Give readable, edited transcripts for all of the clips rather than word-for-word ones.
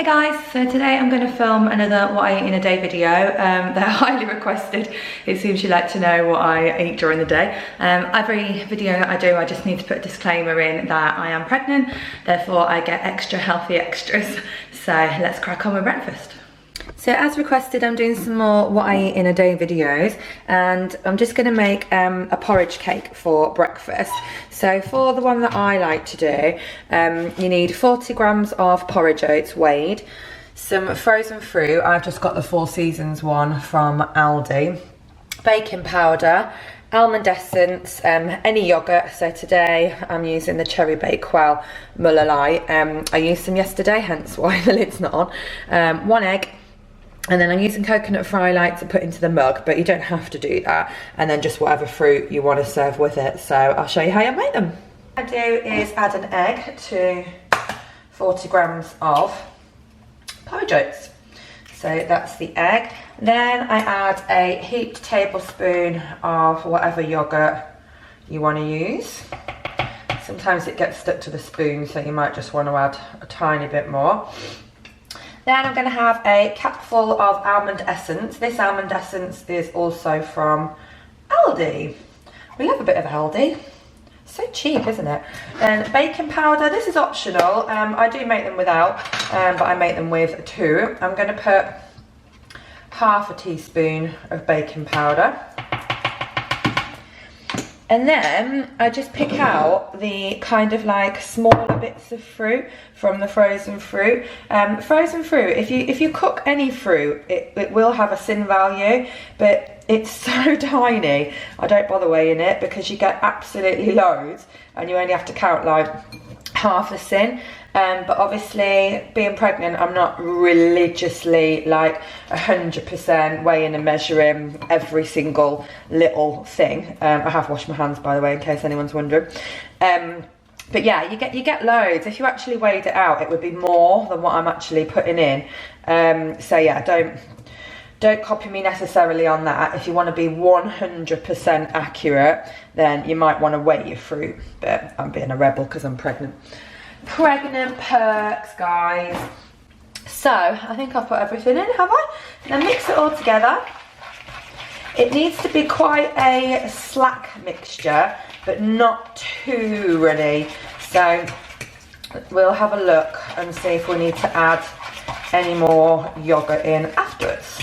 guys, so today I'm going to film another what I eat in a day video. They're highly requested. It seems you like to know what I eat during the day. Every video that I do, I just need to put a disclaimer in that I am pregnant, therefore I get extra healthy extras. So let's crack on with breakfast. So as requested, I'm doing some more what I eat in a day videos, and I'm just going to make a porridge cake for breakfast. So for the one that I like to do, you need 40 grams of porridge oats weighed, some frozen fruit. I've just got the Four Seasons one from Aldi, baking powder, almond essence, any yogurt. So today I'm using the Cherry Bakewell Muller Light. I used some yesterday, hence why the lid's not on. 1 egg. And then I'm using coconut fry light to put into the mug, but you don't have to do that. And then just whatever fruit you want to serve with it. So I'll show you how you make them. What I do is add an egg to 40 grams of porridge oats. So that's the egg. Then I add a heaped tablespoon of whatever yogurt you want to use. Sometimes it gets stuck to the spoon, so you might just want to add a tiny bit more. Then I'm going to have a cupful of almond essence. This almond essence is also from Aldi. We love a bit of Aldi. So cheap, isn't it? Then baking powder. This is optional. I do make them without, but I make them with 2. I'm going to put half a teaspoon of baking powder. And then I just pick out the kind of like smaller bits of fruit from the frozen fruit. Frozen fruit, if you cook any fruit, it will have a sin value, but it's so tiny. I don't bother weighing it because you get absolutely loads and you only have to count like half the sin. But obviously, being pregnant, I'm not religiously like 100% weighing and measuring every single little thing. I have washed my hands, by the way, in case anyone's wondering. But yeah, you get loads. If you actually weighed it out, it would be more than what I'm actually putting in. So yeah, don't copy me necessarily on that. If you want to be 100% accurate, then you might want to weigh your fruit. But I'm being a rebel because I'm pregnant. Pregnant perks, guys. So I think I've put everything in, have I? Then mix it all together. It needs to be quite a slack mixture, but not too runny. So we'll have a look and see if we need to add any more yogurt in afterwards.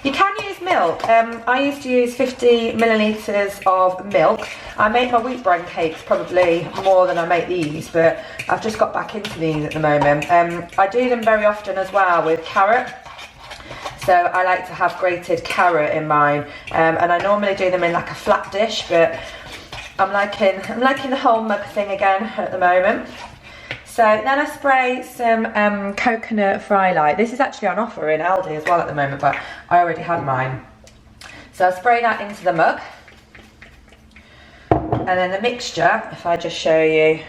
You can use milk. I used to use 50 millilitres of milk. I make my wheat bran cakes probably more than I make these, but I've just got back into these at the moment. I do them very often as well with carrot. So I like to have grated carrot in mine, and I normally do them in like a flat dish, but I'm liking the whole mug thing again at the moment. So then I spray some coconut fry light. This is actually on offer in Aldi as well at the moment, but I already had mine. So I spray that into the mug. And then the mixture, if I just show you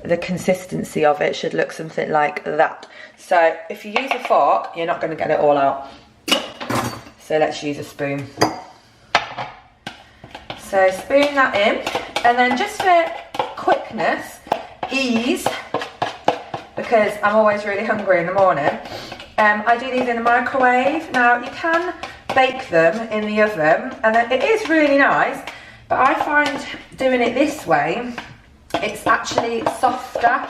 the consistency of it, should look something like that. So if you use a fork, you're not going to get it all out. So let's use a spoon. So spoon that in, and then just for quickness, ease, because I'm always really hungry in the morning, I do these in the microwave. Now you can bake them in the oven, and it is really nice, but I find doing it this way, it's actually softer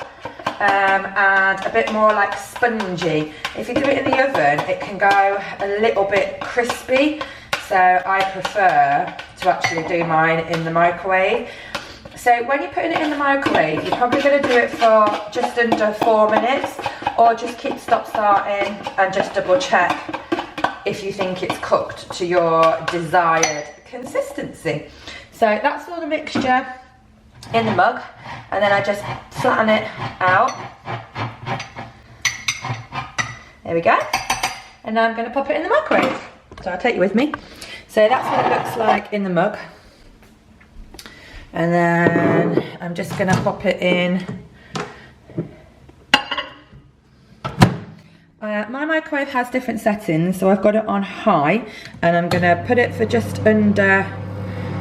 and a bit more like spongy. If you do it in the oven, it can go a little bit crispy, so I prefer to actually do mine in the microwave. So when you're putting it in the microwave, you're probably going to do it for just under 4 minutes, or just keep stop-starting and just double-check if you think it's cooked to your desired consistency. So that's all the mixture in the mug, and then I just flatten it out. There we go. And now I'm going to pop it in the microwave. So I'll take you with me. So that's what it looks like in the mug. And then I'm just going to pop it in. My microwave has different settings, so I've got it on high, and I'm going to put it for just under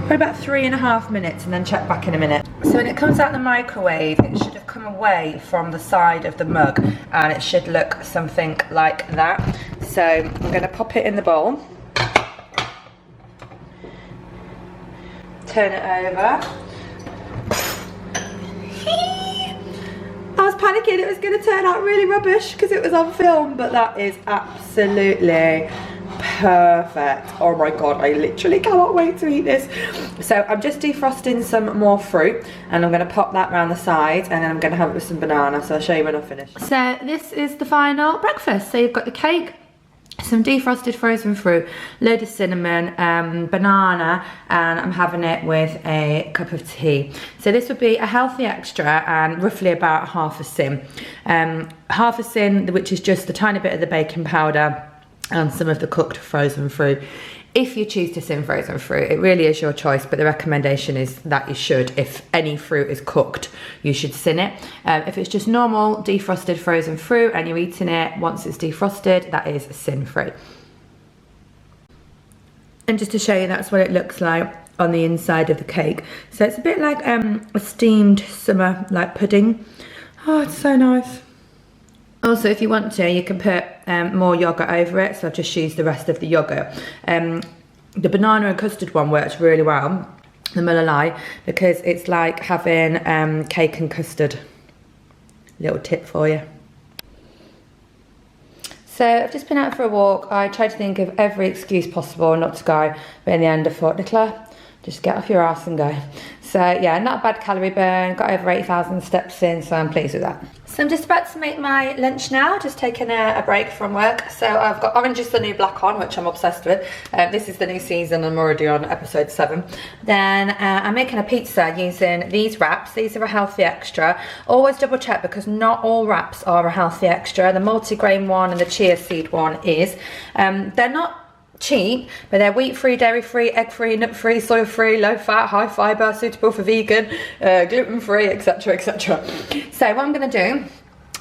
For about 3.5 minutes and then check back in a minute. So when it comes out the microwave, it should have come away from the side of the mug and it should look something like that. So I'm going to pop it in the bowl. Turn it over. I was panicking it was going to turn out really rubbish because it was on film, but that is absolutely perfect. Oh my god, I literally cannot wait to eat this. So I'm just defrosting some more fruit and I'm going to pop that around the sides and then I'm going to have it with some banana, so I'll show you when I've finished. So this is the final breakfast. So you've got the cake, some defrosted frozen fruit, load of cinnamon, banana, and I'm having it with a cup of tea. So this would be a healthy extra and roughly about half a sin. Half a sin, which is just a tiny bit of the baking powder and some of the cooked frozen fruit. If you choose to sin frozen fruit, it really is your choice, but the recommendation is that you should. If any fruit is cooked, you should sin it. If it's just normal defrosted frozen fruit and you're eating it once it's defrosted, that is sin free. And just to show you, that's what it looks like on the inside of the cake. So it's a bit like a steamed summer like pudding. Oh, it's so nice. Also, if you want to, you can put more yogurt over it, so I've just used the rest of the yogurt. The banana and custard one works really well, the muller, because it's like having cake and custard. Little tip for you. So I've just been out for a walk. I tried to think of every excuse possible not to go, but in the end I thought, Nicola, just get off your ass and go. So yeah, not a bad calorie burn, got over 8,000 steps in, so I'm pleased with that. So I'm just about to make my lunch now, just taking a break from work. So I've got Orange is the New Black on, which I'm obsessed with. This is the new season, I'm already on episode 7. Then I'm making a pizza using these wraps. These are a healthy extra. Always double check because not all wraps are a healthy extra. The multigrain one and the chia seed one is. They're not cheap, but they're wheat-free, dairy-free, egg-free, nut-free, soy-free, low-fat, high-fibre, suitable for vegan, gluten-free, etc, etc. So what I'm going to do,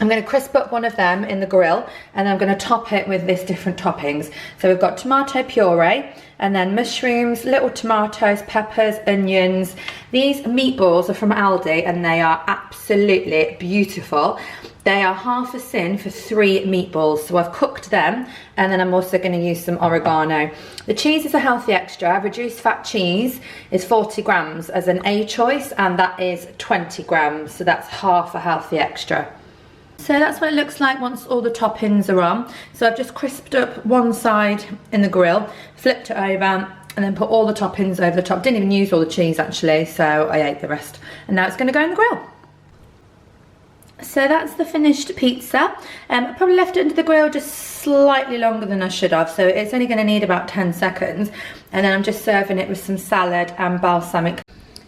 I'm going to crisp up one of them in the grill and then I'm going to top it with this different toppings. So we've got tomato puree and then mushrooms, little tomatoes, peppers, onions. These meatballs are from Aldi and they are absolutely beautiful. They are half a sin for 3 meatballs. So I've cooked them and then I'm also going to use some oregano. The cheese is a healthy extra. Reduced fat cheese is 40 grams as an A choice and that is 20 grams. So that's half a healthy extra. So that's what it looks like once all the toppings are on. So I've just crisped up one side in the grill, flipped it over and then put all the toppings over the top. Didn't even use all the cheese actually, so I ate the rest. And now it's going to go in the grill. So that's the finished pizza. I probably left it into the grill just slightly longer than I should have, so it's only going to need about 10 seconds. And then I'm just serving it with some salad and balsamic.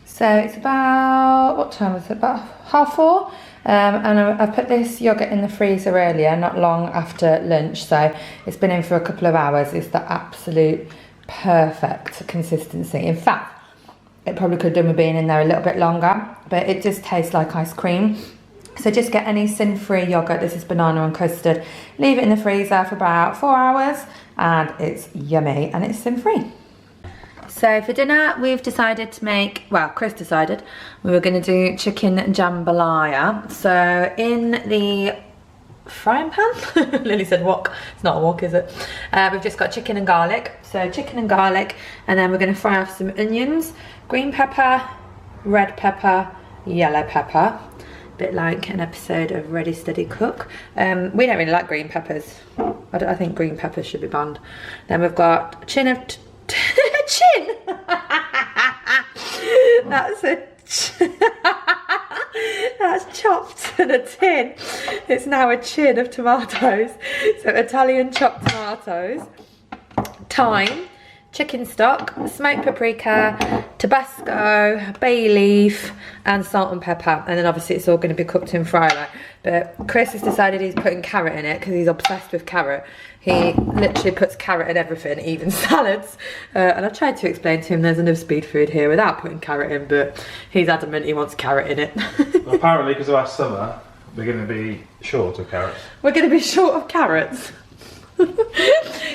So it's about, what time was it? About 4:30. And I put this yogurt in the freezer earlier, not long after lunch, so it's been in for a couple of hours. It's the absolute perfect consistency. In fact, it probably could have done with being in there a little bit longer, but it just tastes like ice cream. So just get any sin-free yogurt. This is banana and custard. Leave it in the freezer for about 4 hours and it's yummy and it's sin-free. So for dinner we've decided to make, well, Chris decided we were going to do chicken jambalaya. So in the frying pan, Lily said wok, it's not a wok is it? We've just got chicken and garlic. So chicken and garlic and then we're going to fry off some onions, green pepper, red pepper, yellow pepper. Bit like an episode of Ready Steady Cook. We don't really like green peppers. I think green peppers should be banned. Then we've got a chin of chin. That's that's chopped in a tin. It's now a chin of tomatoes. So Italian chopped tomatoes, thyme, chicken stock, smoked paprika, Tabasco, bay leaf and salt and pepper, and then obviously it's all going to be cooked in fryer. But Chris has decided he's putting carrot in it because he's obsessed with carrot. He literally puts carrot in everything, even salads, and I tried to explain to him there's enough speed food here without putting carrot in, but he's adamant he wants carrot in it. Well, apparently because of our summer we're going to be short of carrots. We're going to be short of carrots.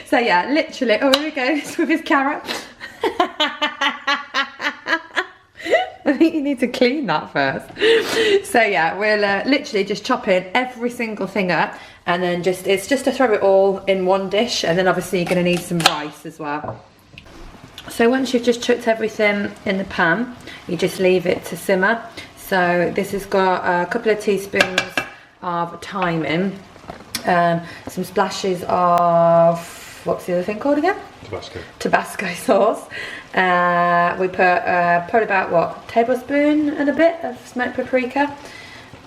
So yeah, literally, oh here he goes with his carrot. You need to clean that first. So yeah, we'll literally just chop in every single thing up, and then it's just to throw it all in one dish, and then obviously you're going to need some rice as well. So once you've just chucked everything in the pan, you just leave it to simmer. So this has got a couple of teaspoons of thyme in, some splashes of, what's the other thing called again? Tabasco sauce. We put probably about, what, tablespoon and a bit of smoked paprika.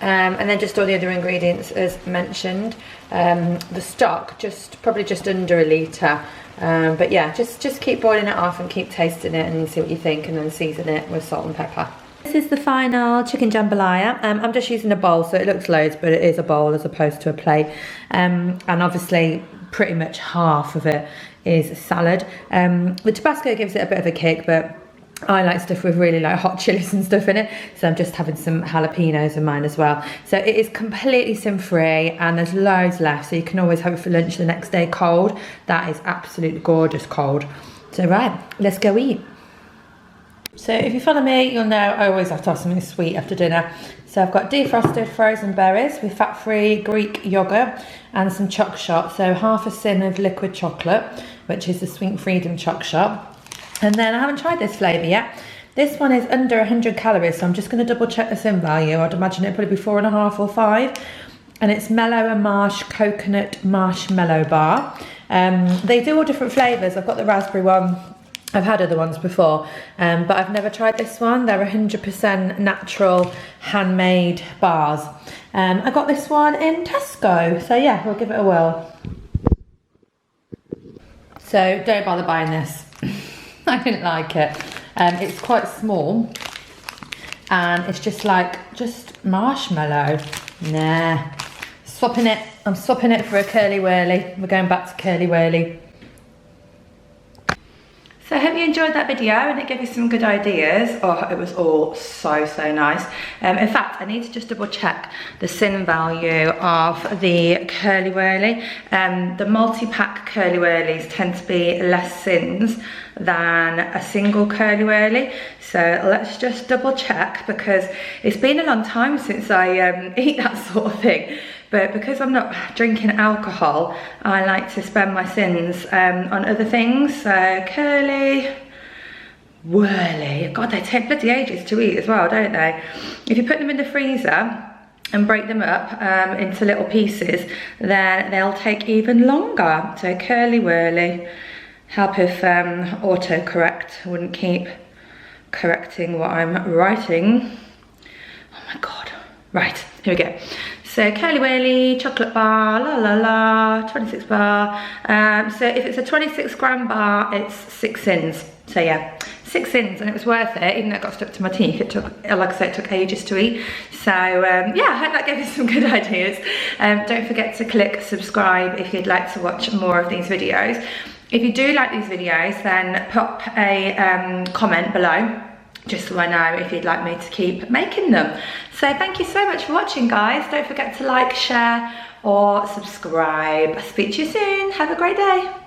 And then just all the other ingredients as mentioned. The stock, probably just under a litre. But yeah, just keep boiling it off and keep tasting it and see what you think, and then season it with salt and pepper. This is the final chicken jambalaya. I'm just using a bowl, so it looks loads, but it is a bowl as opposed to a plate. And obviously pretty much half of it is salad. The Tabasco gives it a bit of a kick, but I like stuff with really like hot chilies and stuff in it, so I'm just having some jalapenos in mine as well. So it is completely sin-free, and there's loads left, so you can always have it for lunch the next day cold. That is absolutely gorgeous cold. So right, let's go eat. So if you follow me, you'll know I always have to have something sweet after dinner. So I've got defrosted frozen berries with fat-free Greek yogurt and some choc shot. So half a tin of liquid chocolate, which is the Sweet Freedom choc shot. And then I haven't tried this flavour yet. This one is under 100 calories, so I'm just going to double check the sin value. I'd imagine it'd probably be 4.5 or 5. And it's Mellow and Marsh Coconut Marshmallow Bar. They do all different flavours. I've got the raspberry one. I've had other ones before, but I've never tried this one. They're 100% natural, handmade bars. I got this one in Tesco, so yeah, we'll give it a whirl. So don't bother buying this. I didn't like it. It's quite small, and it's just marshmallow. Nah, swapping it. I'm swapping it for a curly whirly. We're going back to curly whirly. So I hope you enjoyed that video and it gave you some good ideas. Oh, it was all so nice. In fact, I need to just double check the sin value of the curly whirly. The multi-pack curly whirlies tend to be less sins than a single curly whirly. So let's just double check, because it's been a long time since I eat that sort of thing. But because I'm not drinking alcohol, I like to spend my sins on other things. So curly whirly, God, they take bloody ages to eat as well, don't they? If you put them in the freezer and break them up into little pieces, then they'll take even longer. So curly whirly, help if autocorrect wouldn't keep correcting what I'm writing. Oh my God. Right, here we go. So curly whirly, chocolate bar, 26 bar. So if it's a 26 gram bar, it's 6 sins. So yeah, 6 sins, and it was worth it, even though it got stuck to my teeth. It took, like I said, it took ages to eat. So yeah, I hope that gave you some good ideas. Don't forget to click subscribe if you'd like to watch more of these videos. If you do like these videos, then pop a comment below, just so I know if you'd like me to keep making them. So thank you so much for watching, guys. Don't forget to like, share, or subscribe. I'll speak to you soon. Have a great day.